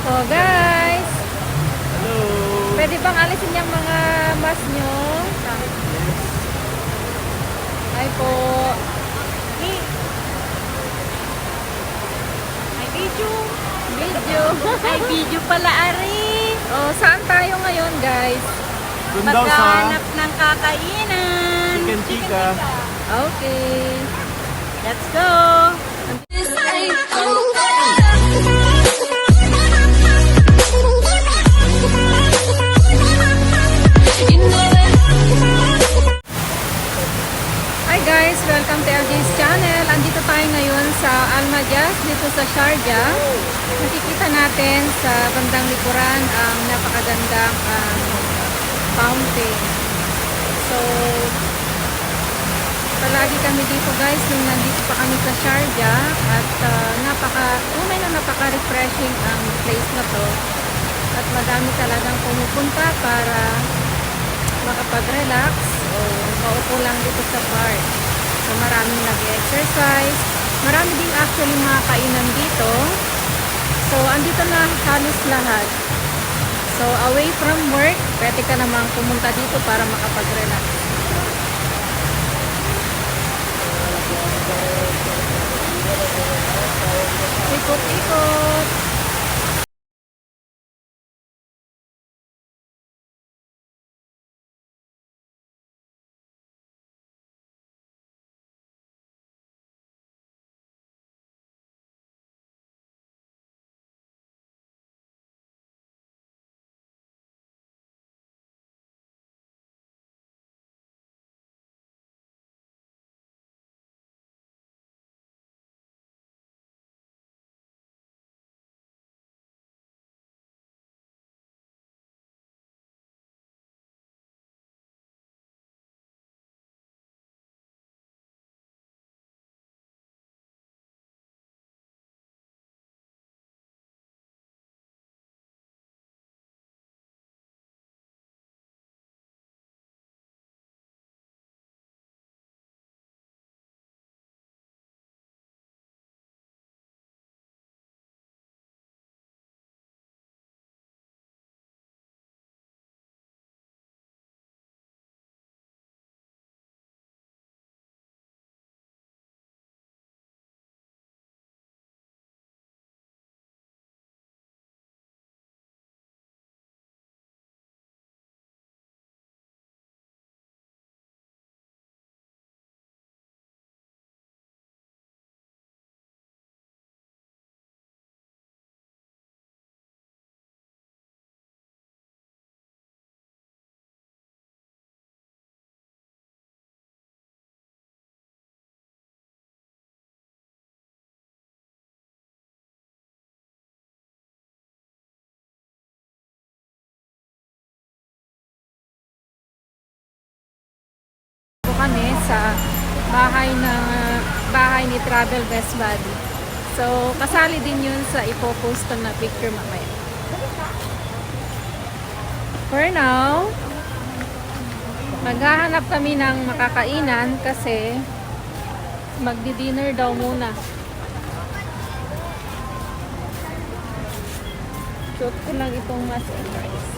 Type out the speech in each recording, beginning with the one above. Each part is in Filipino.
Oh guys, Hello! pwede bang alisin yung mga mask nyo? Hi po. Ay, video. Video. Ay, video pala, Ari. Oh, saan tayo ngayon guys? Doon daw sa Maghahanap ng kakainan. Chicken Chica. Okay. Let's go. Hi guys, welcome to LJ's channel. Andito tayo ngayon sa Almajas, dito sa Sharjah. Nakikita natin sa bandang likuran ang napakagandang fountain. So, palagi kami dito guys nung nandito pa kami sa Sharjah at tunay na napaka-refreshing ang place na to. At madami talagang pumupunta para makapag-relax o maupo lang dito sa park. So maraming nag-exercise. Marami din actually mga kainan dito. So andito na halos lahat. So away from work, pwede ka namang pumunta dito para makapag-relax. Ikot-ikot. Kami sa bahay ni Travel Best Buddy. So, kasali din yun sa ipopost na picture mamaya. For now, maghahanap kami ng makakainan kasi magdi-dinner daw muna. Shoot ko lang itong mask and rice.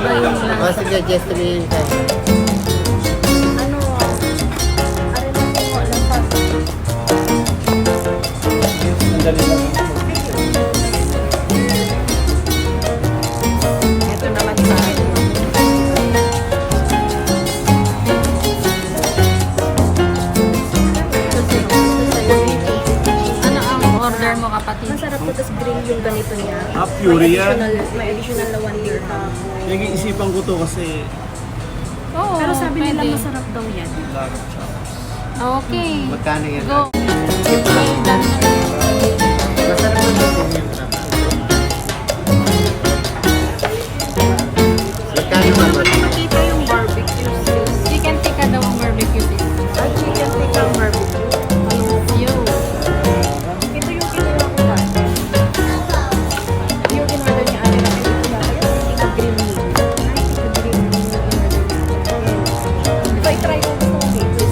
iba yung O lasa. sige, just tumingin ka. Ano, are na po, lampas. Sandali lang. Ito naman sa akin. Ano ang order mo, kapatid? Masarap to, tas grill yung ganito niya. Ah, pure yan. May additional na 1 dirham. Nag-iisipan ko to kasi Oo, Pero sabi nila pwede. masarap daw yan. larap siya. Okay. Magkano yan? Go. Okay, done. Masarap mo din yung Magkano mama? Nakita yung barbecue sauce. Chicken tikka daw ang barbecue dito. At chicken tikka barbecue. Yo. Ito yung kinuha ko dati. Yung in-order niya ate na ito dati. Yung tikka green meat. Tikka green meat yung in-order niya. Ito, i-try ko ito kung dito.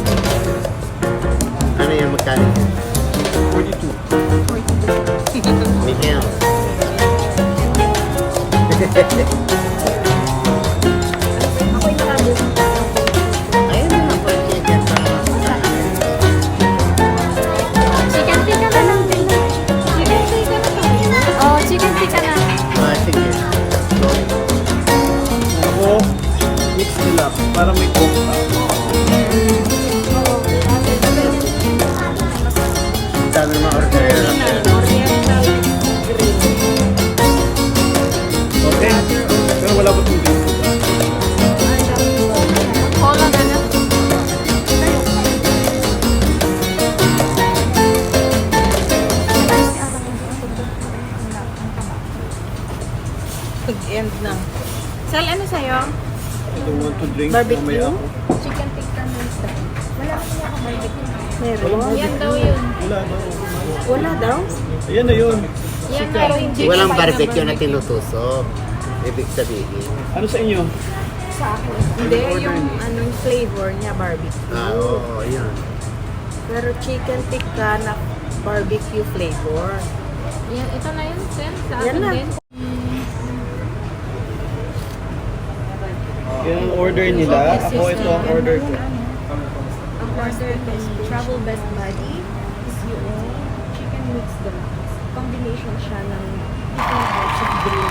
Ano yan? Magkano yan? 42. Miguel. Ako'y nakabos. Ayun na po, chicken sa Chicken tikka na lang din. Chicken tikka na lang. Oh, chicken tikka na. sige. Ako, mix nila para may coke pa. Dami ma-order natin. Oriental green. Okay? Pero wala pa itong green. Cola na lang. End na. Sal, ano sa'yo? I don't want to drink. Barbecue? Mamaya ako. Chicken tikka minsta. Wala ko ako barbecue. Walang Yan daw yun. Wala na. Wala daw? Ayan na yun. Yan nga yung chicken Walang tikka barbecue na tinutusok. Ibig sabihin. Ano sa inyo? Sa akin. Hindi, yung anong flavor niya barbecue. Oo, yun. Pero chicken tikka na barbecue flavor. Yan, ito na yun, Sen. Sa Yan akin na. din. Yan ang order nila. Ako ito ang order ko. Ang order ko Travel Best Buddy is yung chicken mix deluxe. Combination siya ng chicken breast at green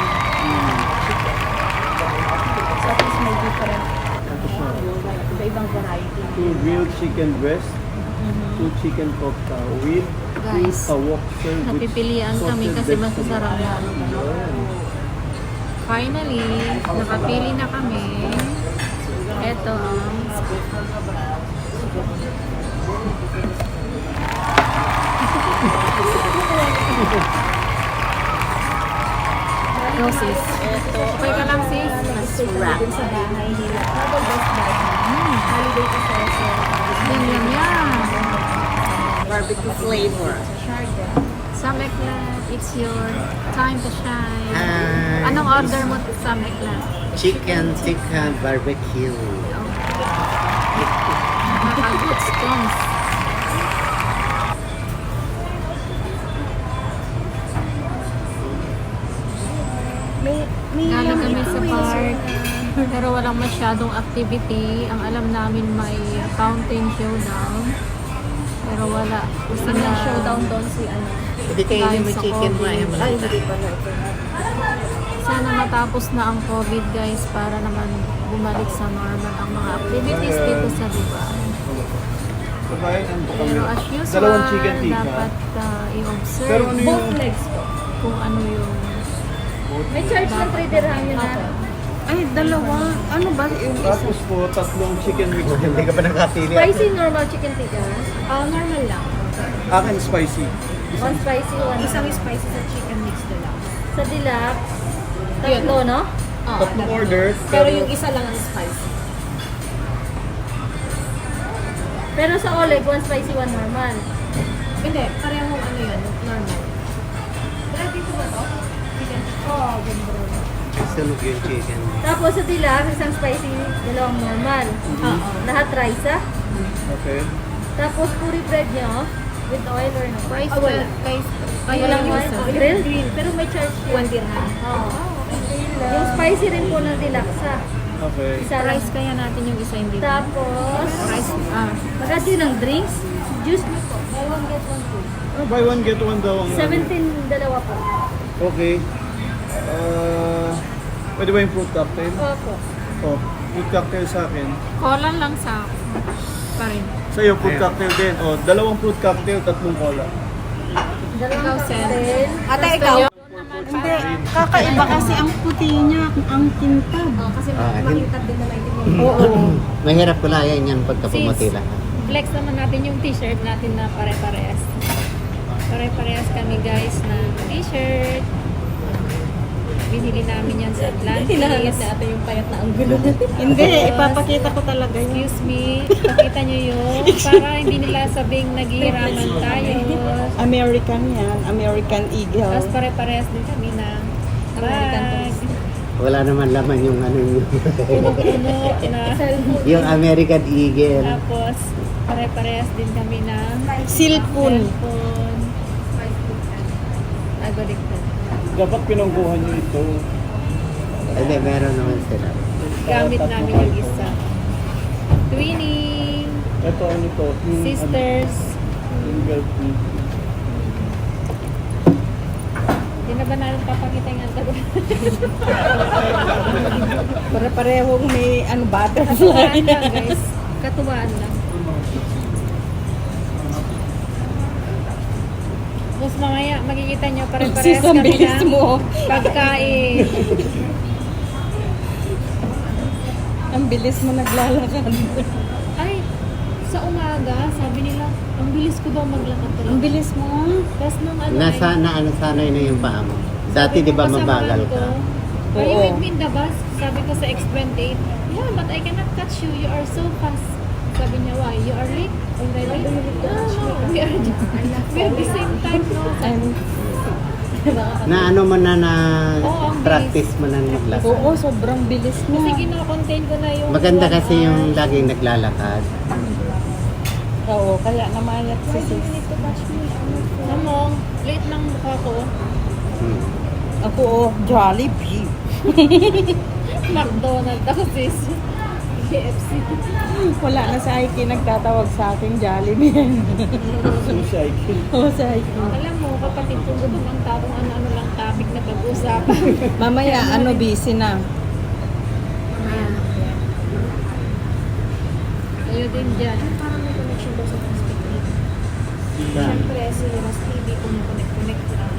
chicken. So at least may different iba-ibang variety. 2 grilled chicken breast, 2 chicken kokta with 2 Guys, tawok sir with napipilian kami salted kasi vegetable. masasarap na. Finally, nakapili na kami. Ito ang Ito sis. Okay ka lang sis? Masarap. Din sa bahay nila. Travel Best Buddy. Holiday to Soso. Yan, yan, yan. Barbecue flavor. Sameklat, it's your time to shine. Hi. Anong order mo to Sameklat? Chicken tikka barbecue. Nakaka-good stones. May Galing kami ito sa eh, park. so, Pero walang masyadong activity. Ang alam namin may fountain showdown. Pero wala. Kasi May na showdown doon si ano. Hindi kayo Dahil yung sa chicken mo. COVID. Ayaw mo Ay, lang. hindi pala ito. sana matapos na ang COVID guys para naman bumalik sa normal ang mga activities dito sa Dubai. Kakain ano po kami? Pero as usual, Dalawang chicken tikka. dapat i-observe Pero ano Both yung legs po. kung ano yung May charge ng 3 dirham yun na. Ay, dalawa. Ano ba yung isa? tapos po tatlong chicken mix. Hindi ka pa nakapili. Spicy normal chicken tikka? Normal lang. Akin spicy. One spicy, one. Isang spicy sa chicken mix deluxe. Sa deluxe, tatlo, no? Tatlong order. Pero yung isa lang ang spicy. Pero sa Oleg, one spicy, one normal. Hindi, parehong ano yun, normal. Ready ko ba to? Oo, ganda. Sunog yung chicken. Tapos sa deluxe, isang spicy, dalawang normal. Lahat rice, ah. Okay. Tapos puri bread nyo, with oil or no? price Wala. price Walang oil. Grill? Pero may charge yun. 1 dirham. Oo. Yung spicy rin po ng dilaksa. Okay. Isa Rice kaya natin yung isa hindi. Tapos, magkano yun ng drinks? Juice mo po. Buy one get one po. Buy one, get one daw. 17 dalawa po. Okay. Pwede ba yung fruit cocktail? Opo. Oh, fruit cocktail sa akin. Cola lang sa pa rin. Sa'yo, fruit cocktail din. Oh, dalawang fruit cocktail, tatlong cola. Dalawang Ikaw, Sen. cocktail. Ate, ikaw? Hindi, kakaiba kasi ang puti niya, ang kintab. Kasi Ah, makintad din na maintindihan. Oo. Mahirap kulayan yan pagka pumuti Sis. lahat. Flex naman natin yung t-shirt natin na pare-parehas. Pare-parehas kami guys na t-shirt. Binili namin yan sa Hinahanap Atlantis. na ate yung payat na ang gulo. Hindi, ipapakita ko talaga yun. Excuse me, pakita nyo yun. Para hindi nila sabing naghihiraman tayo. American yan, American Eagle. Tapos pare-parehas din kami ng American bag. toast. Wala naman laman yung ano yun. Puno-puno na. Yung American Eagle. Tapos pare-parehas din kami ng Silpon. cellphone. Agoric. Dapat pinangguhan nyo ito. Hindi, meron naman sila. Gamit namin yung isa. Twinning. Ito, ano to? Yung, Sisters. Yung girlfriend. Hindi na ba natin papakita yung antagon? Pare-parehong may ano, Katuwaan butterfly. lang guys. Katuwaan lang. Tapos mamaya makikita nyo pare-parehas Sis, ang kami bilis ng mo. pagkain. Ang bilis mo naglalakad. Ay, sa umaga, sabi nila, ang bilis ko daw maglakad talaga. Ang bilis mo. Tapos nung ano Nasanay na yung paa mo. Dati sabi di ba ko kasamahan mabagal ko, ka? Are you Oo. with me in the bus? Sabi ko sa X28, yeah, but I cannot catch you. You are so fast. Sabi niya, why? You are late already? No, we are the same time. No? Sabi, Na ano mo na Oo, ang practice mo na naglakad. Oo, sobrang bilis kasi mo. gina-contain ko na yung... Maganda 1 kasi hour. yung laging naglalakad. Oo, kaya namayat si Why do you sis. need to touch me? Alam mo, late ng mukha ko. Hmm. Ako, oh, Jollibee. McDonald's ako sis. KFC. Wala na sa Aiki nagtatawag sa akin Jollibee. Yung cycle. Oo, sa Aiki. Alam mo, kapatid ko gutom ang tapong ano-ano lang topic na pag-usapan. Mamaya, ano, busy na. Kayo din dyan. Parang may connection daw sa hospital. Saan? Siyempre, si Ras TV kung connect lang.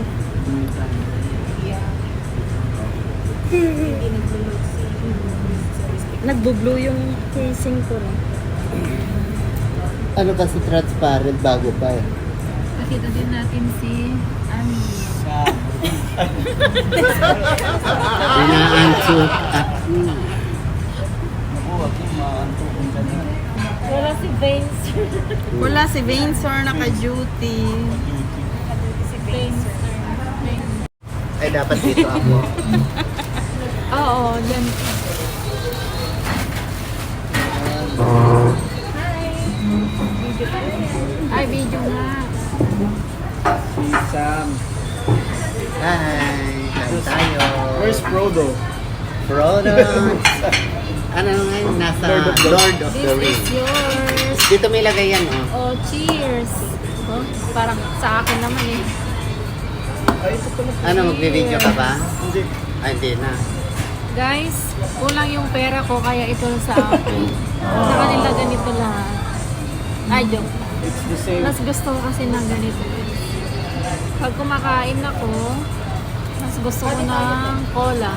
Yeah. Hindi nag-load si Nagbo-blue yung casing ko. No? Ano kasi transparent bago pa eh. Nakita din natin si Ami. Inaantok. Wala si Vince. Wala si Vinsor naka-duty. Si Vince. Ay, dapat dito ako. Oo, dyan. Ay, video nga. Si Sam. Hi! Kain tayo. Where's Frodo? Frodo? Ano ngayon? Nasa Lord of the Lord of the This is Rings. yours. Dito may lagay yan, oh. Oh, cheers. Oh, parang sa akin naman eh. Ay, ito pala. Ano, magbibideo ka ba? Hindi. Ay, hindi na. Guys, kulang yung pera ko kaya ito sa akin. Sa kanila ganito lahat. Ay, joke. It's the same. Mas gusto ko kasi ng ganito. Pag kumakain ako, mas gusto ko ng cola.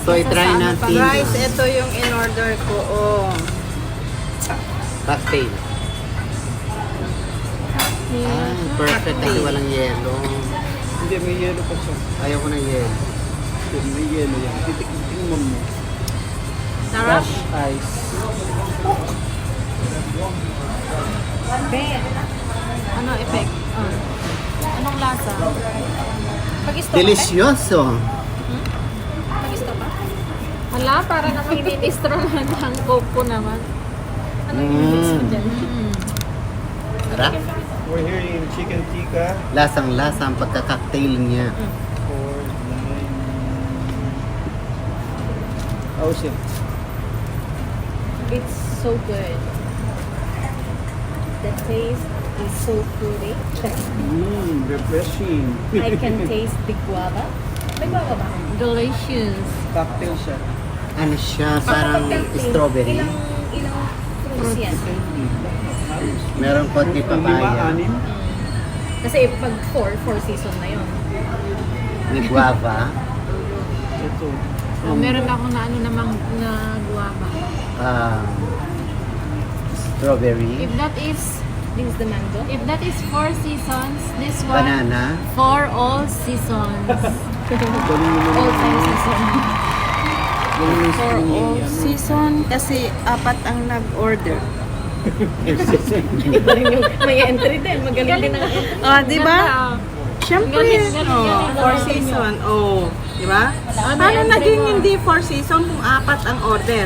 So, i-try Sa ano pa, natin. Guys, ito yung in-order ko. Oh. Cocktail. Ah, perfect kasi walang yelo. Hindi, may yellow pa siya. Ayaw ko ng yelo. Hindi, may yellow yan. Tingnan mo. Sarap. Crush ice. Ano effect? Anong lasa? Pag-stop Delicioso. Pag-stop pa? Wala, para naman ministro naman ang coke ko naman. Anong i-mix mo dyan? Sarap. We're here in chicken tikka. Lasang-lasa ang pagka-cocktail niya. 4, 9. How's it? It's so good. The taste is so fruity. Refreshing. I can taste the guava. May guava ba? Delicious. Cocktail siya. Ano siya? Parang strawberry. Ilang fruits yan? Meron konti Lima, papaya. anim. Kasi pag four season na yun. May guava. Ito. Meron ako na ano namang na guava. Strawberry. If that is This is the mango. 4 seasons, this one Banana. for all seasons. Galing naman All yung- time season. galing yung For spring all yan. season, kasi 4 ang nag-order. Iba rin yung may entry din. Magaling din ang entry. Ah, di ba? Ganda, oh. Siyempre. Galing, galing, Oh, galing. 4 season. Oh, di ba? Ano Paano yung naging entry mo? hindi 4 season kung 4 ang order?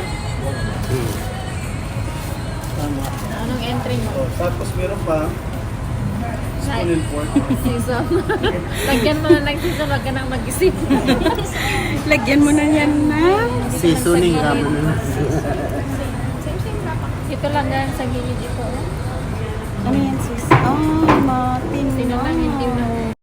Tama. Anong entry mo? Oh, tapos meron pa. Spoon and fork. Season. Lagyan mo na ng season, wag ka nang mag-isip. Lagyan mo na yan na. Seasoning ka mo na. Ito lang yan sa gilid ito. Ano yan sis? Oh, matin Sino lang hindi mo